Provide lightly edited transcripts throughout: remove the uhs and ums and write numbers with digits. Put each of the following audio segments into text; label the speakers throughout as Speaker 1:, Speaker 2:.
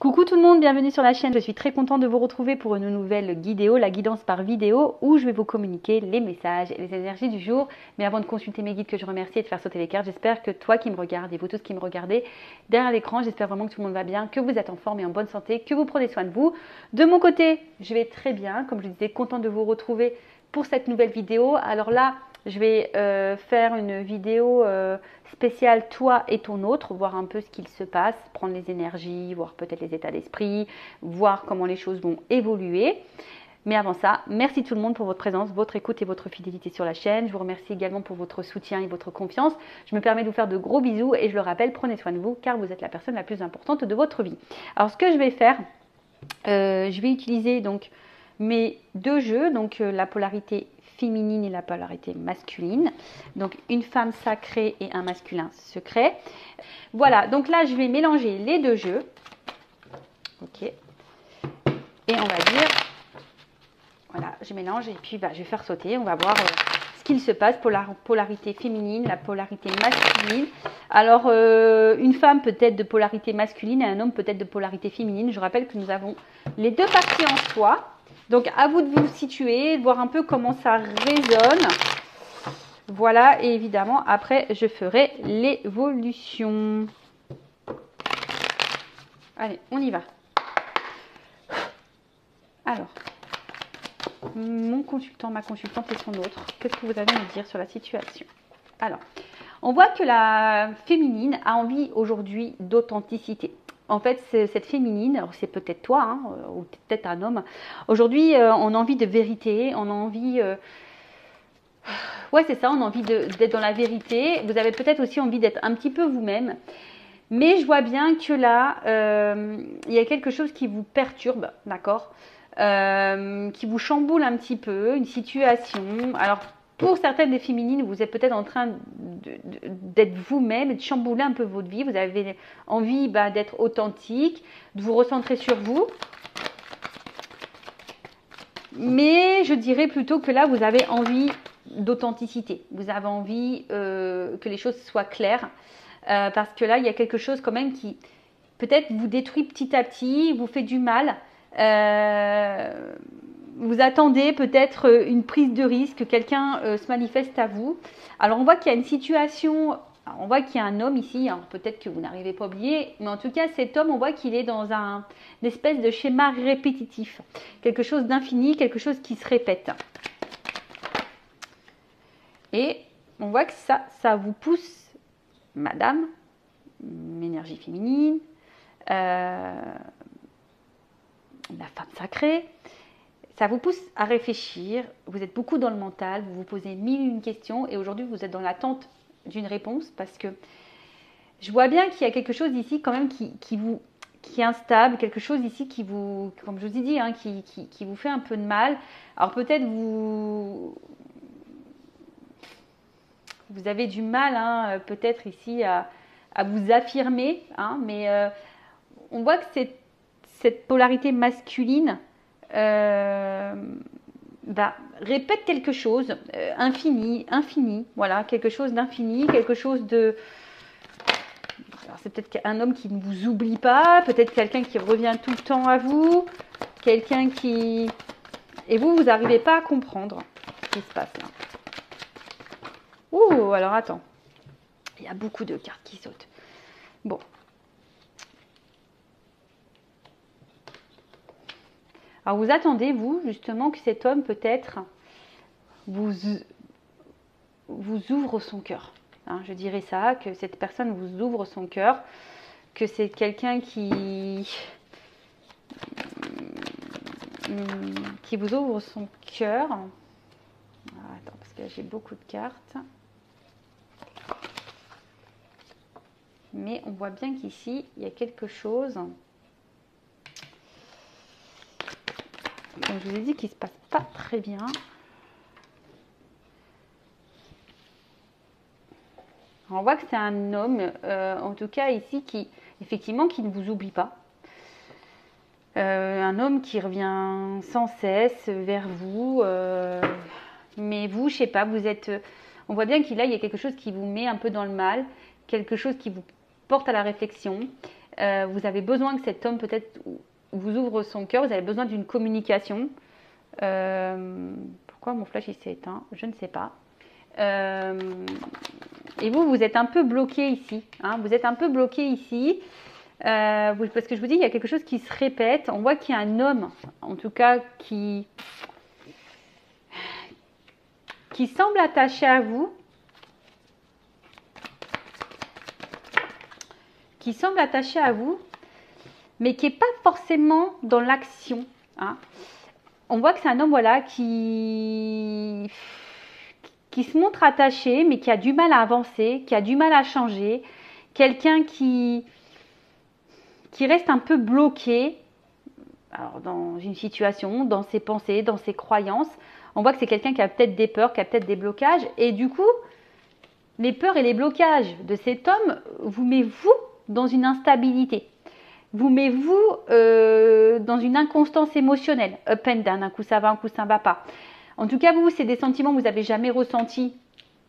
Speaker 1: Coucou tout le monde, bienvenue sur la chaîne. Je suis très contente de vous retrouver pour une nouvelle vidéo, la guidance par vidéo, où je vais vous communiquer les messages et les énergies du jour. Mais avant de consulter mes guides que je remercie et de faire sauter les cartes, j'espère que toi qui me regardes et vous tous qui me regardez derrière l'écran, j'espère vraiment que tout le monde va bien, que vous êtes en forme et en bonne santé, que vous prenez soin de vous. De mon côté, je vais très bien, comme je disais, contente de vous retrouver pour cette nouvelle vidéo. Alors là, je vais faire une vidéo spéciale toi et ton autre, voir un peu ce qu'il se passe, prendre les énergies, voir peut-être les états d'esprit, voir comment les choses vont évoluer. Mais avant ça, merci tout le monde pour votre présence, votre écoute et votre fidélité sur la chaîne. Je vous remercie également pour votre soutien et votre confiance. Je me permets de vous faire de gros bisous et je le rappelle, prenez soin de vous car vous êtes la personne la plus importante de votre vie. Alors ce que je vais faire, je vais utiliser donc mes deux jeux, donc la polarité féminine et la polarité masculine, donc une femme sacrée et un masculin secret. Voilà, donc là je vais mélanger les deux jeux, ok, et on va dire, voilà, je mélange et puis je vais faire sauter, on va voir ce qu'il se passe pour la polarité féminine, la polarité masculine. Alors une femme peut être de polarité masculine et un homme peut être de polarité féminine. Je rappelle que nous avons les deux parties en soi. Donc, à vous de vous situer, de voir un peu comment ça résonne. Voilà, et évidemment, après, je ferai l'évolution. Allez, on y va. Alors, mon consultant, ma consultante et son autre, qu'est-ce que vous avez à me dire sur la situation? Alors, on voit que la féminine a envie aujourd'hui d'authenticité. En fait, cette féminine, c'est peut-être toi, hein, ou peut-être un homme. Aujourd'hui, on a envie de vérité, on a envie... ouais, c'est ça, on a envie d'être dans la vérité. Vous avez peut-être aussi envie d'être un petit peu vous-même. Mais je vois bien que là, il y a quelque chose qui vous perturbe, d'accord, qui vous chamboule un petit peu, une situation. Alors, pour certaines des féminines, vous êtes peut-être en train d'être vous-même et de chambouler un peu votre vie. Vous avez envie d'être authentique, de vous recentrer sur vous. Mais je dirais plutôt que là, vous avez envie d'authenticité. Vous avez envie que les choses soient claires. Parce que là, il y a quelque chose quand même qui peut-être vous détruit petit à petit, vous fait du mal. Vous attendez peut-être une prise de risque, que quelqu'un se manifeste à vous. Alors on voit qu'il y a une situation, on voit qu'il y a un homme ici, peut-être que vous n'arrivez pas à oublier, mais en tout cas cet homme, on voit qu'il est dans une espèce de schéma répétitif, quelque chose d'infini, quelque chose qui se répète. Et on voit que ça vous pousse, madame, énergie féminine, la femme sacrée, ça vous pousse à réfléchir, vous êtes beaucoup dans le mental, vous vous posez mille et une questions et aujourd'hui vous êtes dans l'attente d'une réponse parce que je vois bien qu'il y a quelque chose ici quand même qui est instable, quelque chose ici qui vous, comme je vous ai dit, hein, qui vous fait un peu de mal. Alors peut-être vous avez du mal, hein, peut-être ici à vous affirmer, hein, mais on voit que cette polarité masculine répète quelque chose, infini, voilà, quelque chose d'infini, quelque chose de... Alors c'est peut-être un homme qui ne vous oublie pas, peut-être quelqu'un qui revient tout le temps à vous, quelqu'un qui... Et vous n'arrivez pas à comprendre ce qui se passe là. Ouh, alors attends, il y a beaucoup de cartes qui sautent. Bon. Alors vous attendez, vous, justement, que cet homme peut-être vous ouvre son cœur. Hein, je dirais ça, que cette personne vous ouvre son cœur, que c'est quelqu'un qui vous ouvre son cœur. Attends, parce que j'ai beaucoup de cartes. Mais on voit bien qu'ici, il y a quelque chose... Comme je vous ai dit, qui ne se passe pas très bien. On voit que c'est un homme, en tout cas ici, effectivement, qui ne vous oublie pas. Un homme qui revient sans cesse vers vous. Mais vous, je ne sais pas, vous êtes... on voit bien qu'il y a quelque chose qui vous met un peu dans le mal, quelque chose qui vous porte à la réflexion. Vous avez besoin que cet homme peut-être vous ouvre son cœur, vous avez besoin d'une communication. Pourquoi mon flash il s'est éteint? Je ne sais pas. Et vous êtes un peu bloqué ici. Hein, vous êtes un peu bloqué ici. Parce que je vous dis, il y a quelque chose qui se répète. On voit qu'il y a un homme, en tout cas, qui semble attaché à vous. Qui semble attaché à vous, mais qui n'est pas forcément dans l'action. Hein. On voit que c'est un homme, voilà, qui se montre attaché, mais qui a du mal à avancer, qui a du mal à changer. Quelqu'un qui reste un peu bloqué alors, dans une situation, dans ses pensées, dans ses croyances. On voit que c'est quelqu'un qui a peut-être des peurs, qui a peut-être des blocages. Et du coup, les peurs et les blocages de cet homme vous met vous dans une instabilité. Vous met vous dans une inconstance émotionnelle. Up and down, un coup ça va, un coup ça ne va pas. En tout cas, vous, c'est des sentiments que vous n'avez jamais ressentis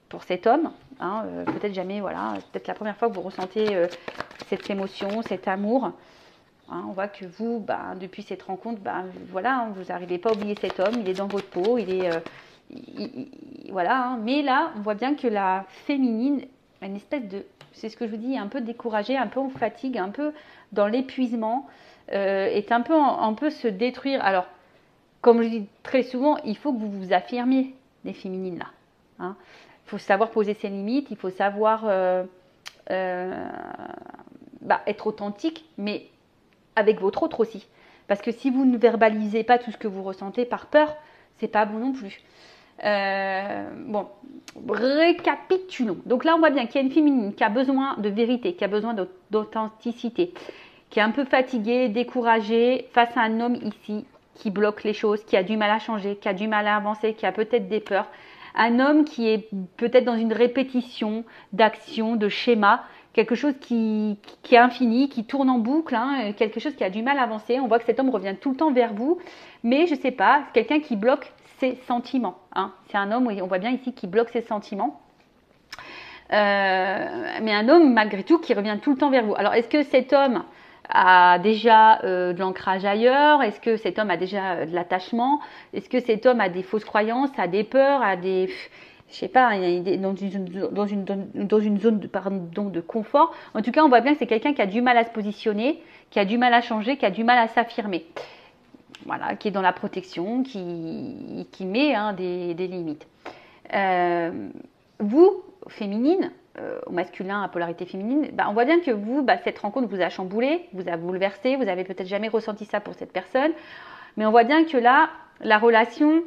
Speaker 1: pour cet homme. Hein, peut-être jamais, voilà, c'est peut-être la première fois que vous ressentez cette émotion, cet amour. Hein, on voit que vous, depuis cette rencontre, voilà, hein, vous n'arrivez pas à oublier cet homme, il est dans votre peau, il est... voilà, hein. Mais là, on voit bien que la féminine, une espèce de... C'est ce que je vous dis, un peu découragée, un peu en fatigue, un peu dans l'épuisement, est un peu se détruire. Alors, comme je dis très souvent, il faut que vous vous affirmiez, les féminines là. Hein. Il faut savoir poser ses limites, il faut savoir être authentique, mais avec votre autre aussi. Parce que si vous ne verbalisez pas tout ce que vous ressentez par peur, c'est pas bon non plus. Bon, récapitulons. Donc là, on voit bien qu'il y a une féminine qui a besoin de vérité, qui a besoin d'authenticité, qui est un peu fatiguée, découragée face à un homme ici qui bloque les choses, qui a du mal à changer, qui a du mal à avancer, qui a peut-être des peurs. Un homme qui est peut-être dans une répétition d'actions, de schémas, quelque chose qui est infini, qui tourne en boucle, hein, quelque chose qui a du mal à avancer. On voit que cet homme revient tout le temps vers vous, mais je ne sais pas, c'est quelqu'un qui bloque ses sentiments. Hein. C'est un homme, on voit bien ici, qui bloque ses sentiments. Mais un homme, malgré tout, qui revient tout le temps vers vous. Alors, est-ce que cet homme a déjà de l'ancrage ailleurs? Est-ce que cet homme a déjà de l'attachement? Est-ce que cet homme a des fausses croyances, a des peurs, a des... Je sais pas, dans une zone de confort. En tout cas, on voit bien que c'est quelqu'un qui a du mal à se positionner, qui a du mal à changer, qui a du mal à s'affirmer. Voilà, qui est dans la protection, qui met des limites. Vous, féminine, au masculin à polarité féminine, on voit bien que vous, cette rencontre vous a chamboulé, vous a bouleversé, vous avez peut-être jamais ressenti ça pour cette personne, mais on voit bien que là, la relation,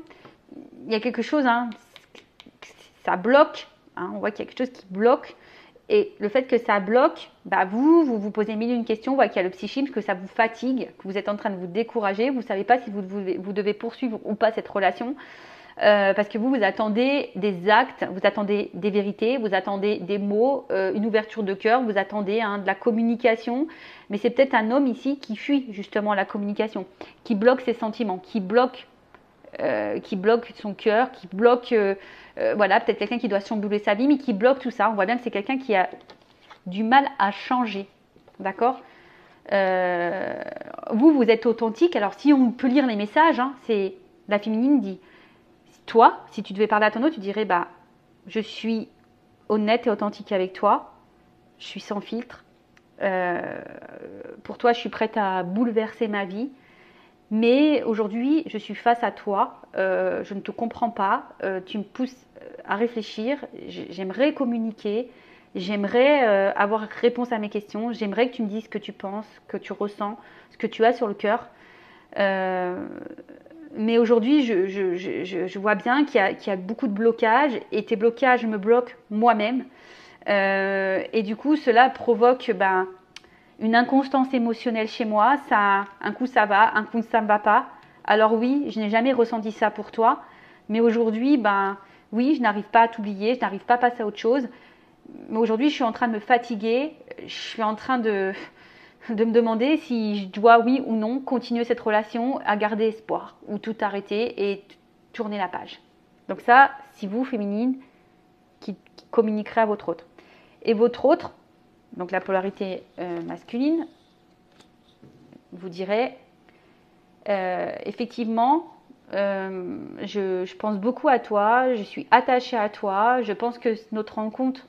Speaker 1: il y a quelque chose, ça bloque, on voit qu'il y a quelque chose qui bloque, et le fait que ça bloque, vous posez mille et une questions, on voit qu'il y a le psychisme, que ça vous fatigue, que vous êtes en train de vous décourager, vous ne savez pas si vous devez poursuivre ou pas cette relation, parce que vous attendez des actes, vous attendez des vérités, vous attendez des mots, une ouverture de cœur, vous attendez de la communication, mais c'est peut-être un homme ici qui fuit justement la communication, qui bloque ses sentiments, qui bloque son cœur, qui bloque, voilà, peut-être quelqu'un qui doit chambouler sa vie, mais qui bloque tout ça. On voit bien que c'est quelqu'un qui a du mal à changer, d'accord? Vous êtes authentique. Alors, si on peut lire les messages, c'est la féminine dit, toi, si tu devais parler à ton autre, tu dirais, je suis honnête et authentique avec toi, je suis sans filtre, pour toi, je suis prête à bouleverser ma vie. Mais aujourd'hui, je suis face à toi, je ne te comprends pas, tu me pousses à réfléchir, j'aimerais communiquer, j'aimerais avoir réponse à mes questions, j'aimerais que tu me dises ce que tu penses, ce que tu ressens, ce que tu as sur le cœur. Mais aujourd'hui, je vois bien qu'il y a beaucoup de blocages, et tes blocages me bloquent moi-même. Et du coup, cela provoque... une inconstance émotionnelle chez moi, un coup ça va, un coup ça ne va pas. Alors oui, je n'ai jamais ressenti ça pour toi, mais aujourd'hui, oui, je n'arrive pas à t'oublier, je n'arrive pas à passer à autre chose. Mais aujourd'hui, je suis en train de me fatiguer, je suis en train de me demander si je dois, oui ou non, continuer cette relation, à garder espoir, ou tout arrêter et tourner la page. Donc ça, si vous, féminine, qui communiquerez à votre autre. Et votre autre, donc la polarité masculine, vous dirait, effectivement, je pense beaucoup à toi, je suis attachée à toi, je pense que notre rencontre,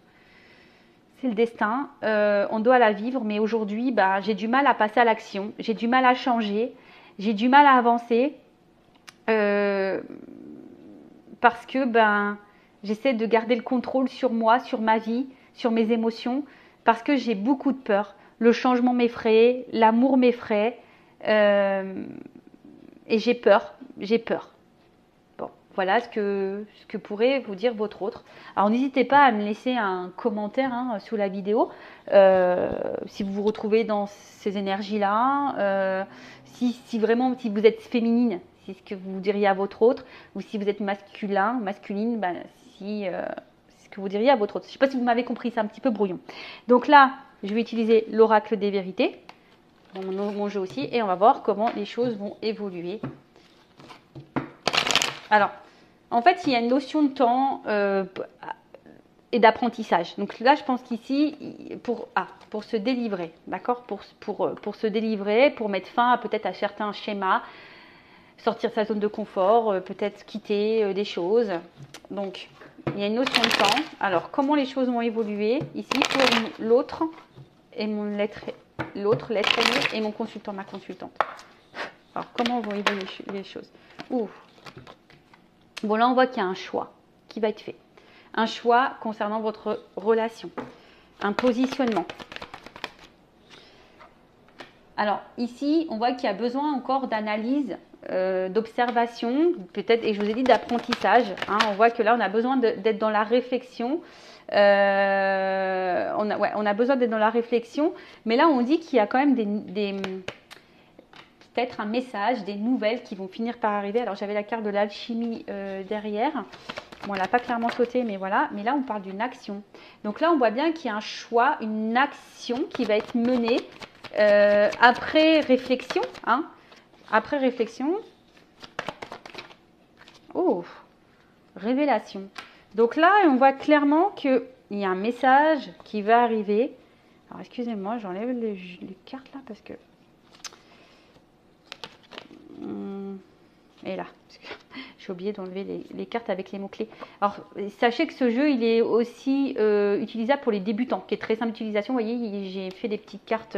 Speaker 1: c'est le destin, on doit la vivre, mais aujourd'hui, bah, j'ai du mal à passer à l'action, j'ai du mal à changer, j'ai du mal à avancer, parce que ben, j'essaie de garder le contrôle sur moi, sur ma vie, sur mes émotions, parce que j'ai beaucoup de peur. Le changement m'effraie, l'amour m'effraie, et j'ai peur, j'ai peur. Bon, voilà ce que pourrait vous dire votre autre. Alors n'hésitez pas à me laisser un commentaire sous la vidéo, si vous vous retrouvez dans ces énergies-là, si vraiment, si vous êtes féminine, c'est ce que vous diriez à votre autre, ou si vous êtes masculine, ben, c'est ce que vous diriez à votre autre. Je ne sais pas si vous m'avez compris, c'est un petit peu brouillon. Donc là, je vais utiliser l'oracle des vérités, mon jeu aussi, et on va voir comment les choses vont évoluer. Alors, en fait, il y a une notion de temps et d'apprentissage. Donc là, je pense qu'ici, pour se délivrer, d'accord, pour se délivrer, pour mettre fin peut-être à certains schémas, sortir de sa zone de confort, peut-être quitter des choses. Donc, il y a une notion de temps. Alors, comment les choses vont évoluer ici pour l'autre et l'autre, l'être aimé et mon consultant, ma consultante. Alors, comment vont évoluer les choses? Ouh. Bon, là, on voit qu'il y a un choix qui va être fait. Un choix concernant votre relation. Un positionnement. Alors, ici, on voit qu'il y a besoin encore d'analyse, d'observation, peut-être, et je vous ai dit d'apprentissage. On voit que là, on a besoin d'être dans la réflexion. On a besoin d'être dans la réflexion. Mais là, on dit qu'il y a quand même peut-être un message, des nouvelles qui vont finir par arriver. Alors, j'avais la carte de l'alchimie derrière. Bon, elle n'a pas clairement sauté, mais voilà. Mais là, on parle d'une action. Donc là, on voit bien qu'il y a un choix, une action qui va être menée après réflexion. Après réflexion. Oh, révélation. Donc là, on voit clairement qu'il y a un message qui va arriver. Alors, excusez-moi, j'enlève les cartes là parce que... Et là, j'ai oublié d'enlever les cartes avec les mots-clés. Alors, sachez que ce jeu, il est aussi utilisable pour les débutants, qui est très simple d'utilisation. Vous voyez, j'ai fait des petites cartes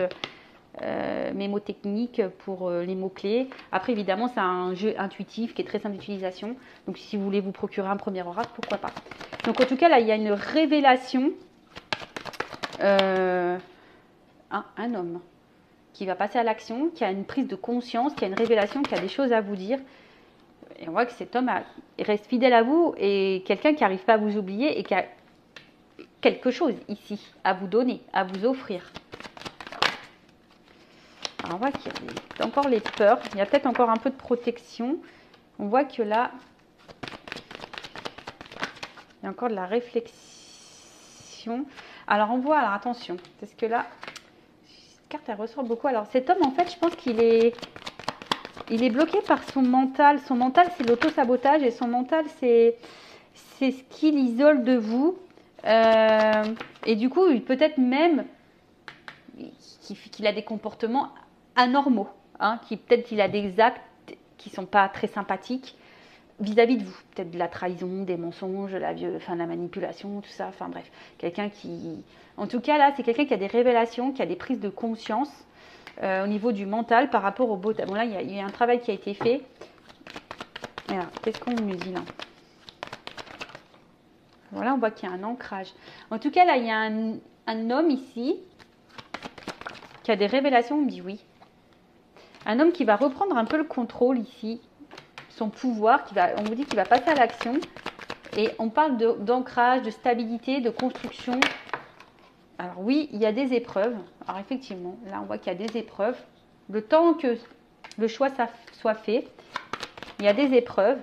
Speaker 1: mémotechniques pour les mots-clés. Après, évidemment, c'est un jeu intuitif qui est très simple d'utilisation. Donc, si vous voulez vous procurer un premier oracle, pourquoi pas. Donc, en tout cas, là, il y a une révélation. Un homme qui va passer à l'action, qui a une prise de conscience, qui a une révélation, qui a des choses à vous dire. Et on voit que cet homme reste fidèle à vous et quelqu'un qui n'arrive pas à vous oublier et qui a quelque chose ici à vous donner, à vous offrir. Alors on voit qu'il y a encore les peurs, il y a peut-être encore un peu de protection. On voit que là, il y a encore de la réflexion. Alors on voit, alors attention, parce que là, cette carte elle ressort beaucoup. Alors cet homme en fait, je pense qu'il est bloqué par son mental. Son mental, c'est l'auto-sabotage et son mental, c'est ce qu'il isole de vous. Et du coup, peut-être même qu'il a des comportements anormaux. Peut-être qu'il a des actes qui ne sont pas très sympathiques vis-à-vis de vous. Peut-être de la trahison, des mensonges, la manipulation, tout ça. Enfin bref, quelqu'un qui... En tout cas, là, c'est quelqu'un qui a des révélations, qui a des prises de conscience au niveau du mental par rapport au beau. Bon, là, il y a un travail qui a été fait. Alors, qu'est-ce qu'on nous dit là? Voilà, on voit qu'il y a un ancrage. En tout cas, là, il y a un homme ici qui a des révélations. On me dit oui. Un homme qui va reprendre un peu le contrôle ici, son pouvoir. On vous dit qu'il va passer à l'action. Et on parle d'ancrage, de stabilité, de construction. Alors oui, il y a des épreuves. Alors effectivement, là on voit qu'il y a des épreuves. Le temps que le choix soit fait, il y a des épreuves.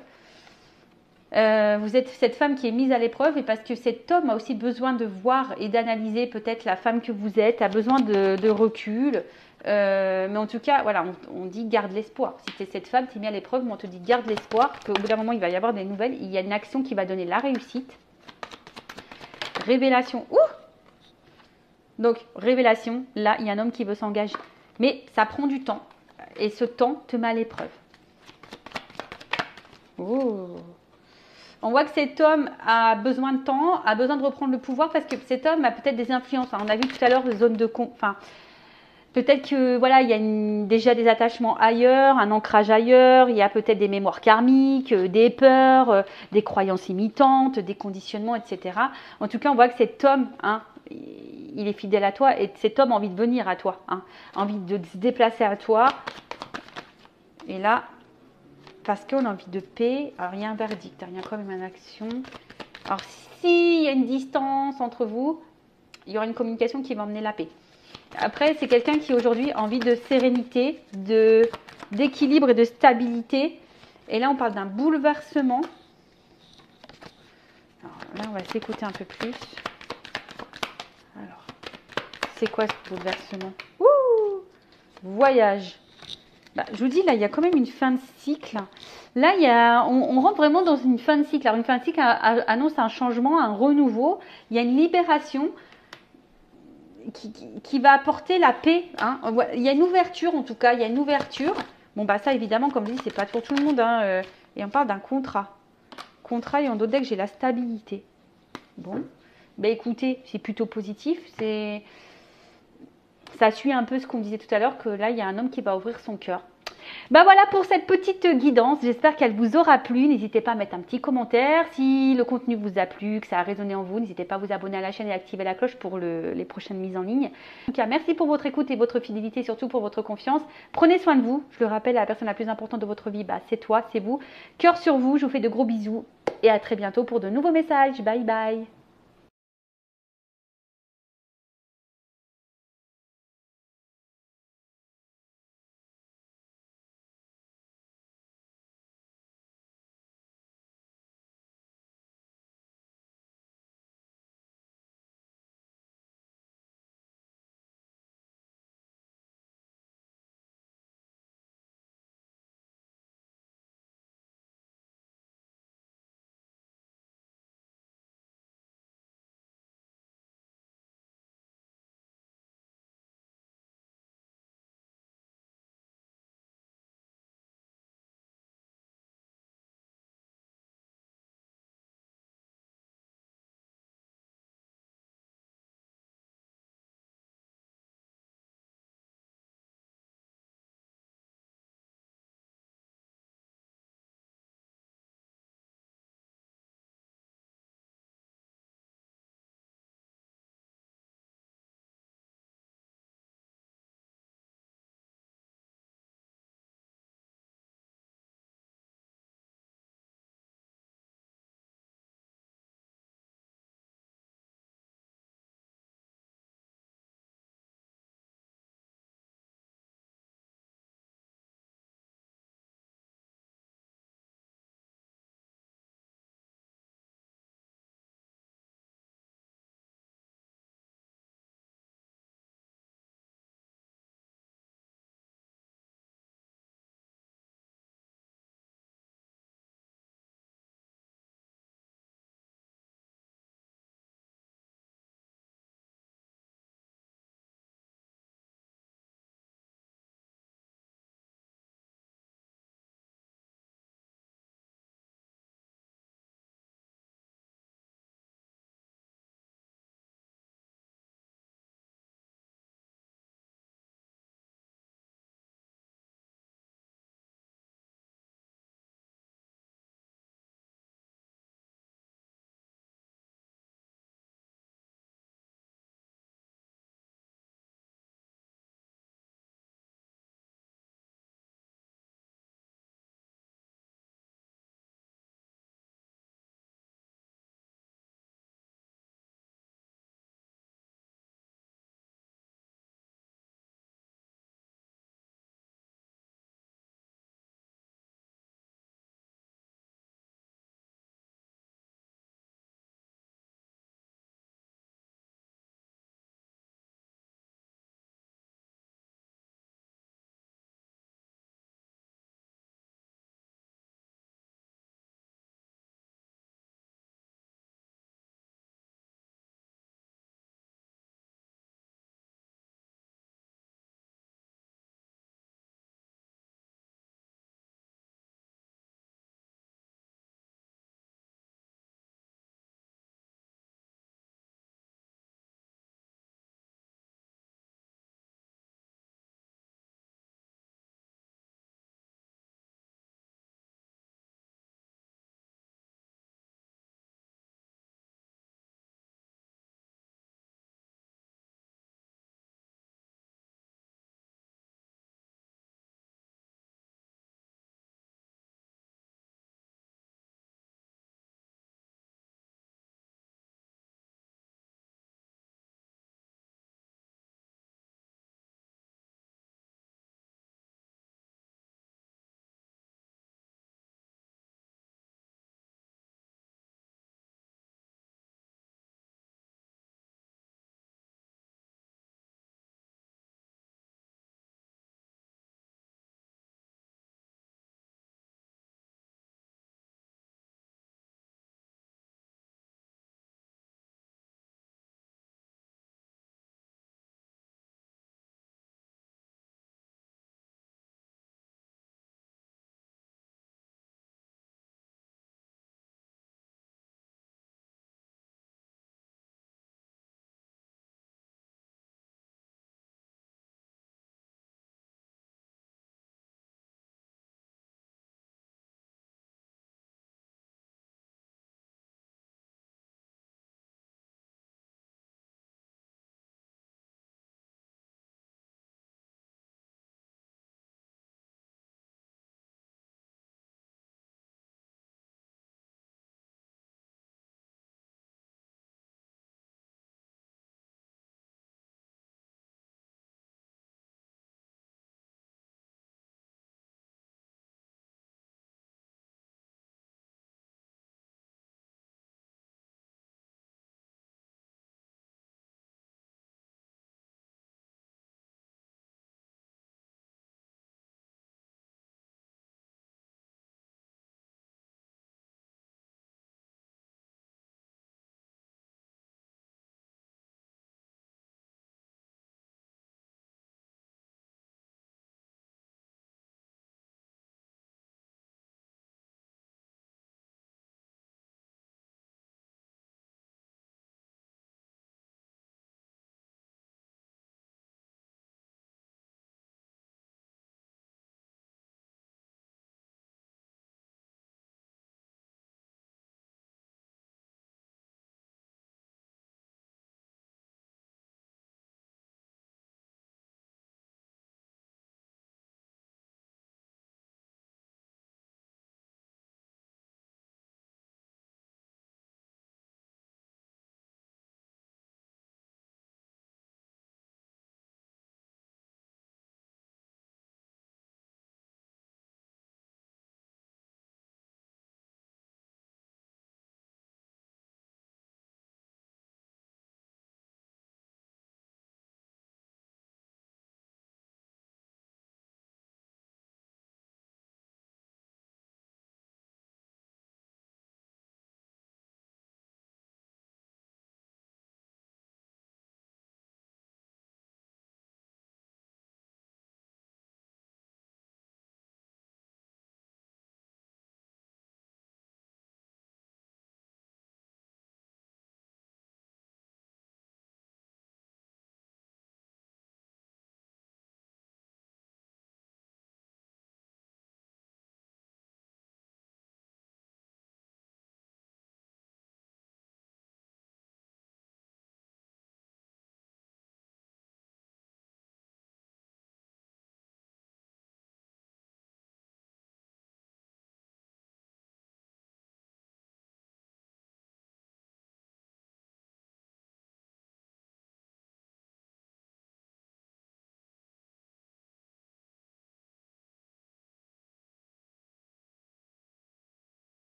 Speaker 1: Vous êtes cette femme qui est mise à l'épreuve et parce que cet homme a aussi besoin de voir et d'analyser peut-être la femme que vous êtes, a besoin de recul. Mais en tout cas, voilà, on dit garde l'espoir. Si tu es cette femme, tu es mise à l'épreuve, mais on te dit garde l'espoir, qu'au bout d'un moment, il va y avoir des nouvelles. Il y a une action qui va donner la réussite. Révélation. Ouh! Donc, révélation, là, il y a un homme qui veut s'engager. Mais ça prend du temps. et ce temps te met à l'épreuve. Oh. On voit que cet homme a besoin de temps, a besoin de reprendre le pouvoir parce que cet homme a peut-être des influences. On a vu tout à l'heure zone de peut-être que voilà, il y a déjà des attachements ailleurs, un ancrage ailleurs, il y a peut-être des mémoires karmiques, des peurs, des croyances imitantes, des conditionnements, etc. En tout cas, on voit que cet homme, hein, il est fidèle à toi et cet homme a envie de venir à toi, hein, envie de se déplacer à toi. Et là, parce qu'on a envie de paix, alors il y a un verdict, il y a quand même une action. Alors s'il y a une distance entre vous, il y aura une communication qui va emmener la paix. Après, c'est quelqu'un qui aujourd'hui a envie de sérénité, d'équilibre et de stabilité. Et là, on parle d'un bouleversement. Alors là, on va s'écouter un peu plus. Alors, c'est quoi ce bouleversement? Ouh, voyage. Bah, je vous dis, là, il y a quand même une fin de cycle. Là, on rentre vraiment dans une fin de cycle. Alors, une fin de cycle annonce un changement, un renouveau. Il y a une libération qui va apporter la paix. Hein. Il y a une ouverture, en tout cas. Il y a une ouverture. Bon, bah ça, évidemment, comme je dis, c'est pas pour tout le monde. Hein. Et on parle d'un contrat. Contrat, et en d'autres decks, j'ai la stabilité. Bon. Bah, écoutez, c'est plutôt positif. Ça suit un peu ce qu'on disait tout à l'heure, que là, il y a un homme qui va ouvrir son cœur. Ben voilà pour cette petite guidance. J'espère qu'elle vous aura plu. N'hésitez pas à mettre un petit commentaire. Si le contenu vous a plu, que ça a résonné en vous, n'hésitez pas à vous abonner à la chaîne et activer la cloche pour les prochaines mises en ligne. En tout cas, merci pour votre écoute et votre fidélité, surtout pour votre confiance. Prenez soin de vous. Je le rappelle, la personne la plus importante de votre vie, bah, c'est toi, c'est vous. Cœur sur vous. Je vous fais de gros bisous et à très bientôt pour de nouveaux messages. Bye bye.